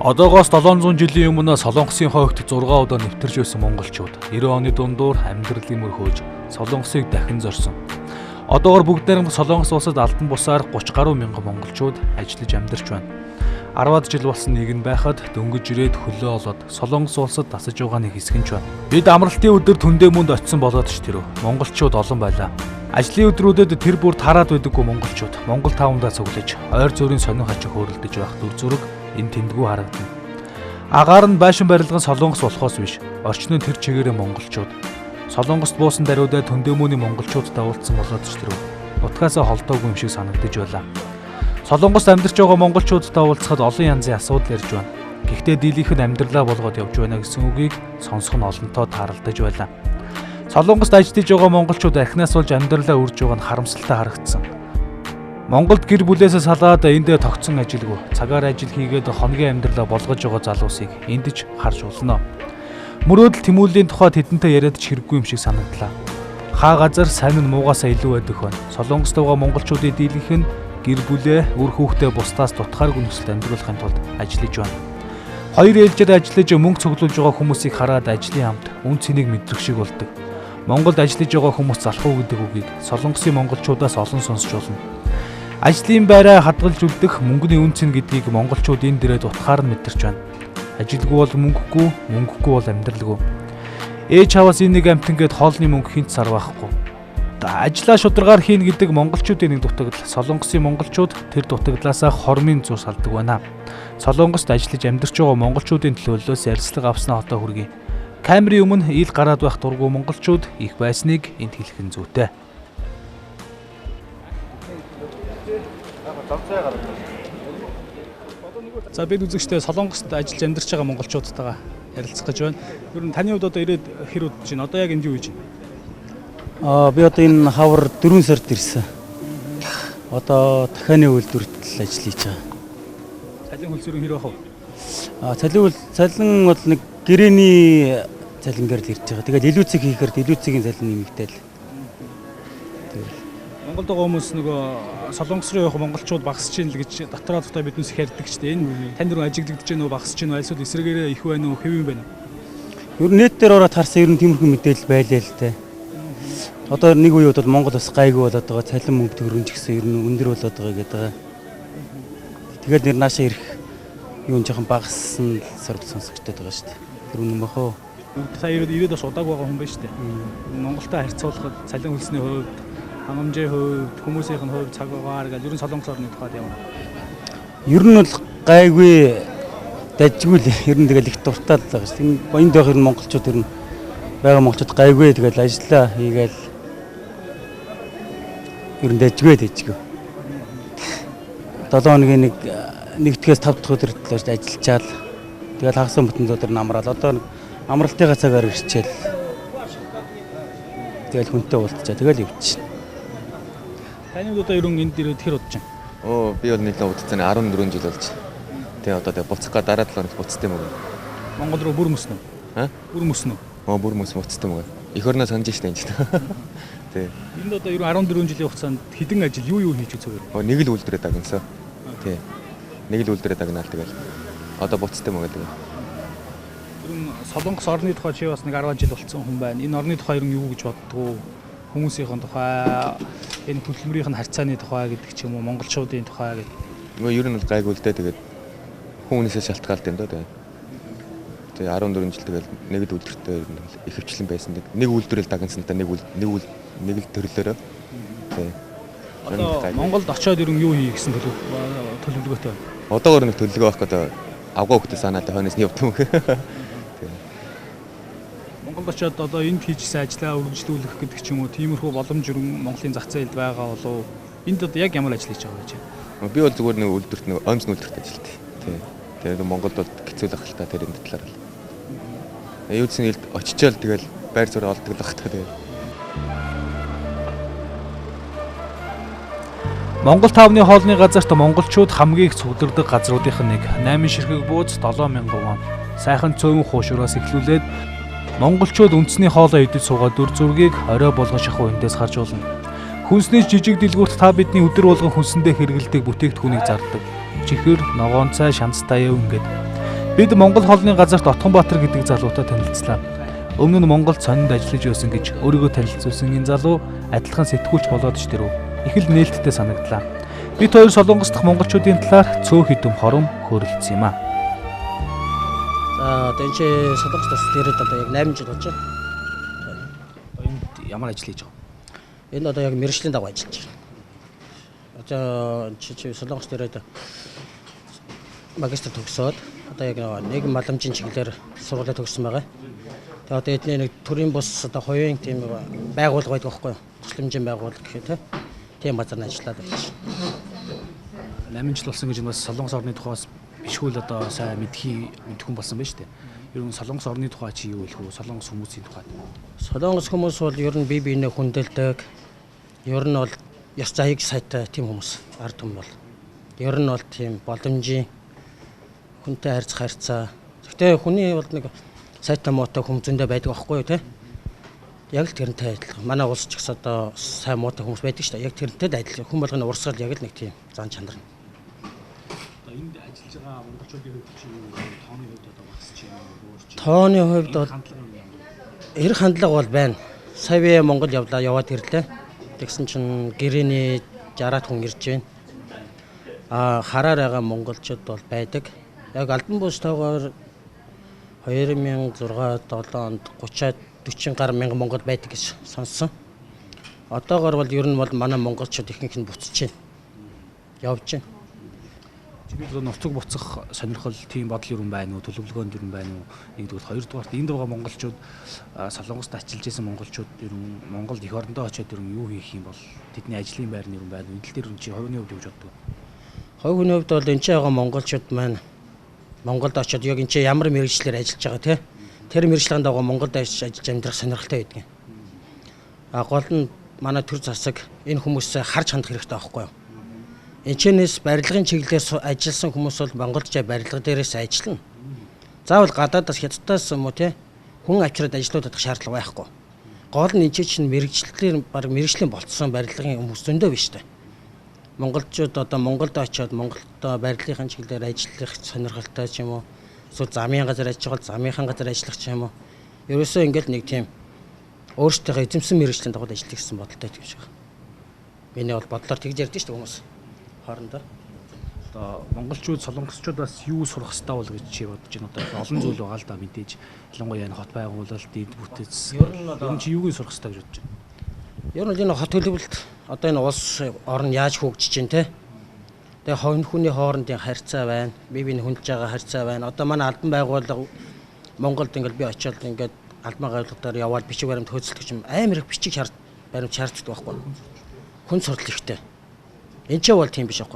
Одоогоос 700 жилийн өмнө Солонгосын хойгт 6 удаа нэвтэрч байсан монголчууд 90 оны дундуур амьдралын мөр хөөж Солонгосыг дахин зорьсон. Одоогоор бүгд найрамд Солонгос улсад алдан бусаар 30 гаруй мянган монголчууд ажиллаж амьдарч байна. 10-аад жил болсон нэгэн байхад дөнгөж ирээд хөлөө олоод Солонгос улсад тасаж байгаа нэг хэсэг нь ч байна. Бид амралтын өдөр Түндэмөнд очисон болоод ч тэрөө монголчууд олон байлаа. Ажлын өдрүүдэд тэр бүр тараад байдаггүй монголчууд Монгол таавндаа цуглаж ойр зүрийн сонин хачиг хөөрөлдөж байх дүр зураг энэ тэндгүү харагдана. Агаар нь байшин барилгын Солонгос болохоос биш, орчин нь тэр чигээрээ монголчууд. Солонгост буусан даруйдаа Түндэмөний монголчууд дагуулсан болоод ч тэрөө нутгаасаа холдоогүй юм шиг санагдаж байлаа. Солонгост амьдарч байгаа монголчуудтай уулзахад олон янзын асуудал ярьж байна. Гэхдээ дийлийнх нь амьдралаа болгоод явж байна гэсэн үгийг сонсох нь олонтоо тааралдаж байлаа. Солонгост ажиллаж байгаа монголчууд архинаас болж амьдралаа үрж байгаа нь харамсалтай харагдсан. Монголд гэр бүлээсээ салаад энд тогтсон ажилгүй цагаар ажил хийгээд хоногийн амьдралаа болгож байгаа залуусыг энд ч харж болно. Мөрөөдөл тэмүүллийн тухайд хэдэнтэй яриад ч хэрэггүй юм шиг санагдлаа. Хаа газар сайн нь муугасаа илүү байдаг байна. Солонгост байгаа монголчуудын дийлийнх нь гэр бүлээ, үр хүүхдээ бусдаас дутхааргүй нөхцөлд амьдруулахын тулд ажиллаж байна. Хоёр ээлжээр ажиллаж мөнгө цуглуулж байгаа хүмүүсийг хараад ажлын хамт үн цэнийг мэдрэх шиг болдог. Монголд ажиллаж байгаа хүмүүс залхуу гэдэг үгийг Солонгосын монголчуудаас олон сонсч болно. Ажлын байраа хадгалж үлдэх мөнгөний үн цэн гэдгийг монголчууд энэ дээрээ дутхаар нь мэдэрч байна. Ажилгүй бол мөнгөгүй, мөнгөгүй бол амьдралгүй. Ээж аваас энэ нэг амт ингээд хоолны мөнгө хинт сарвахгүй. Ажлаа шударгаар хийн гэдэг монголчуудын нэг дутагдал. Солонгосын монголчууд тэр дутагдлаасаа хормын зуус алдаг байна. Солонгост ажиллаж амьдарч байгаа монголчуудын төлөөллөөс ярилцлага авснаа одоо хүргэе. Камерын өмнө ил гараад байх дургүй монголчууд их байсныг энд хэлэх нь зүйтэй. За бид үзэгчдээ Солонгост ажиллаж амьдарч байгаа монголчуудтайгаа ярилцах гэж байна. Ер нь таны хувьд одоо ирээд хэр удаж байна? Одоо яг энд юу хийж байна? Би одоо энэ хавар 4 сард ирсэн. Одоо дахианы үйлдвэрт л ажиллаж байгаа. Цалин хөлсөрөн хэр байх вэ? Цалин бол нэг гэрээний цалингаар л ирж байгаа. Тэгээд илүүцэг хийхээр илүүцгийн цалин нэмэгдээл. Монголд байгаа хүмүүс нөгөө Солонгос руу явах монголчууд багасч ийн л гэж дотроо биднээс их ярьдаг ч тийм. Танд руу ажиглагдаж байна уу, багасч байна уу, альсууд эсрэгээрээ их байна уу, хэв юм байна уу? Ер нь нэт дээр ороод харсан ер нь тиймэрхүү мэдээлэл байлаа л дээ. Одоо нэг үеуд бол Монгол бас гайгүй болоод байгаа, цалин мөнгө төгрөн ч гэсэн ер нь өндөр болоод байгаа гэдэг байгаа. Тэгээд нэр наашаа ирэх юун жоохон багассан сорд сонсогдоод байгаа шүү дээ. Тэр үнэн бахаа. Сая ирээд бас удааг байгаа хүн байна шүү дээ. Монголтой харьцуулахад цалин хөлсний хувьд, хангамжийн хувьд, хүмүүсийн хувьд цаг агаар гэж ер нь Солонгос орны тухайд ямар? Ер нь бол гайгүй дажгүй л ер нь тэгэл их дуртай л байгаа шүү дээ. Энд байх ер нь монголчууд ер нь байгаа монголчууд гайгүй тэгэл ажиллаа хийгээл ер нь дажгүй. 7 хоногийн нэгдгээс 5 дахь өдөр төлөөс ажиллачаал тэгэл хагас бүтэн өдөр намраал одоо амралтынхаа цагаар ирчээл тэгэл хүнтэй уулзчаа тэгэл явчихна. Таны одоо ер нь энд ирээд хэр удаж байна? Би бол нэлээд удацсан 14 жил болж. Тэгээ одоо буцах га дараа 7 хоног буцсан юм уу? Монгол руу бүр мөснө үү? Бүр мөснө үү? Бүр мөс буцсан юм уу? Их орноо санаж штэ энэ. Тий. Энд одоо ер нь 14 жилийн хугацаанд хэдэн ажил юу хийж үзэв? Нэг л үйлдвэрээ дагнасан. Тий. Нэг л үйлдвэрээ дагнаал тэгэл. Одоо буцсан юм уу гэдэг. Ер нь Солонгос орны тухай чи бас нэг 10 жил болсон хүн байна. Энэ орны тухай ер нь юу гэж боддгоо? Хүмүүсийн тухай, энэ төлөвлөрийн харьцааны тухай гэдэг ч юм уу, монголчуудын тухай гэдэг. Ер нь бол гайгүй л дээ тэгээд хүмүүсээс шалтгаалдаг юм даа тэгээд. Тэгээ 14 жил тэгэл нэг л үйлдвэртэй их хвчлэн байсан. Нэг үйлдвэрэл дагнасан та нэг л төрлөөрөө. Тий. Одоо Монголд очиод ер нь юу хий гэсэн төлөвлөгөөтэй байна? Одоогоор нэг төлөвлөгөө авах гэдэг авгаа хөлтөс санаатай хойноос нь явдаг юм. Монголд очиод одоо энд хийжсэн ажлаа үргэлжлүүлэх гэдэг ч юм уу, тиймэрхүү боломж ер нь Монголын зах зээлд байгаа болов. Энд одоо яг ямар ажил хийж байгаа вэ? Би бол зүгээр нэг үйлдвэрт нэг оймс үйлдвэрт ажилладаг. Тий. Тэгээд Монголд бол хэцүү л ах л та тэр энэ талаар л. Юудсын илд очичаал тэгэл байр суурь олдог л ах та тэгээд. Монгол таавны хоолны газарт монголчууд хамгийн их цуглардаг газруудынх нь нэг 8 ширхэг бууз 7000 вон. Сайхан цөөн хуушураас эхлүүлээд монголчууд үндэсний хоолоо идэж суугаад дүр зургийг орой болгон шахуу эндээс харж болно. Хүнсний жижиг дэлгүүрт та бидний өдөр болгон хүнсэндээ хэрэгэлдэг бүтээгдэхүүнийг зардаг. Чихэр, ногоон цай, шанц таяа ингээд. Бид Монгол холны газарт Отгонбаатар гэдэг залуутай танилцлаа. Өмнө нь Монголд сонинд ажиллаж байсан гэж өөрийгөө танилцуулсан энэ залуу адилхан сэтгүүлч болоод ч тэрв их л нээлттэй санагдлаа. Бид хоёр Солонгос дахь монголчуудын талаар цөөх хэдэн хором хөрөлдсөн юм а. За одоо энэ чи Солонгостоос ирээд одоо яг 8 жил болж байна. Энд ямар ажил хийж байгаа? Энэ одоо яг мэргэжлийн дагуу ажиллаж байна. Одоо чи Солонгост ирээд магистр төгсөөд одоо яг нийгэм маламжийн чиглэлээр сургуулаа төгссөн байгаа. Тэгээ одоо эдний нэг төрийн бус одоо хоёрын тийм байгууллага байдаг байхгүй юу? Тусламжийн байгууллага гэх тийм газар ажиллаад байна. 8 жил болсон гэж бас Солонгос орны тухайс бишгүй л одоо сайн мэдхэн болсон байна шүү дээ. Ер нь Солонгос орны тухай чи юу хэлэх вэ? Солонгос хүмүүсийн тухай. Солонгос хүмүүс бол ер нь бие биенээ хүндэлдэг. Ер нь бол ёс зайг сайтай тийм хүмүүс ард түмэн бол. Ер нь бол тийм боломжийн хүнтэй харьцаа. Гэхдээ хүний бол нэг сайтай муутай хүм зөндөө байдаг байхгүй юу те? Яг л тэрнтэй адилхан. Манай улс ч гэсэн одоо сайн муутай хүмүүс байдаг шүү дээ. Яг тэрнтэй адилхан. Хүн болгоны урсгал яг л нэг тийм зан чанар. Одоо энд ажиллаж байгаа монголчуудын хувьд чи юу тооны хувьд одоо багасч юм уу? Тооны хувьд бол эрх хандлага бол байна. Сая би Монгол яваад ирлээ. Тэгсэн чинь гэрээний 60-аад хүн ирж байна. Хараар байгаа монголчууд бол байдаг. Яг албан бустайгаар 2006 7 онд 30-аад 40 гаруй мянган монгол байдаг гэж сонссон. Одоогоор бол ер нь бол манай монголчууд ихэнх нь буцаж байна. Явж байна. Бид нуцаг буцах сонирхол тийм бодол юу юм байна уу? Төлөвлөгөөнд юу юм байна уу? Нэгдүгээр, хоёрдугаарт энд байгаа монголчууд Солонгост ажиллаж исэн монголчууд ер нь Монголд эх орондоо очиод ер нь юу хийх юм бол тэдний ажлын байр нь юу юм байна уу? Энд л тэр чи хувийн хувьд юу боддог вэ? Хувь хүний хувьд бол энэ ч байгаа монголчууд маань Монголд очиод яг энэ ямар мэргэжлэр ажиллаж байгаа те. Тэр мэргэжлийн дагуу Монголд ажиллаж амьдрах сонирхолтой байдаг. Гол нь манай төр засаг энэ хүмүүсээ харж хандах хэрэгтэй байхгүй юу? Энэчнээс барилгын чиглэлээр ажилласан хүмүүс бол Монголд барилга дээрээс ажиллана. Заавал гадаадаас хятадаас юм уу те хүн авчираад ажиллаулах шаардлага байхгүй. Гол нь энэ чинь мэргэжлэлээр баг мэргэжлийн болцсон барилгын хүмүүс зөндөө биш те. Монголчууд одоо Монголд очиод Монголд барилгын чиглэлээр ажиллах сонирхолтой ч юм уу эсвэл замын газар ажиллаж байгаа замынхан газар ажиллах ч юм уу ерөөсөө ингээл нэг тийм өөрсдийнхөө эзэмсэн мэргэжлийн дагуу ажиллах гэсэн бодолтой гэж байна. Миний бол бодлоор тэгж ярьдэн шүү дээ хүмүүс хоорондоо. Одоо монголчууд солонгосчууд бас юу сурах хэрэгтэй бол гэж чи бодож байна. Одоо олон зүйл байгаа л да мэдээж. Ялангуяа энэ хот байгуулалт, дэд бүтээц. Ер нь чи юуг сурах хэрэгтэй гэж бодож байна? Ер нь энэ хот төлөвлөлт одоо энэ улс орн яаж хөгжиж байна те. Тэгээ хүний хоорондын харьцаа байна. Бие биений хүндж байгаа харьцаа байна. Одоо манай албан байгууллага Монголд ингээд би очиод ингээд албан байгууллагаар яваад бичиг баримт хөөцөлдөг юм амар их бичиг баримт шаарддаг байхгүй. Хүн сурлал ихтэй. Энд ч бол тийм биш байхгүй.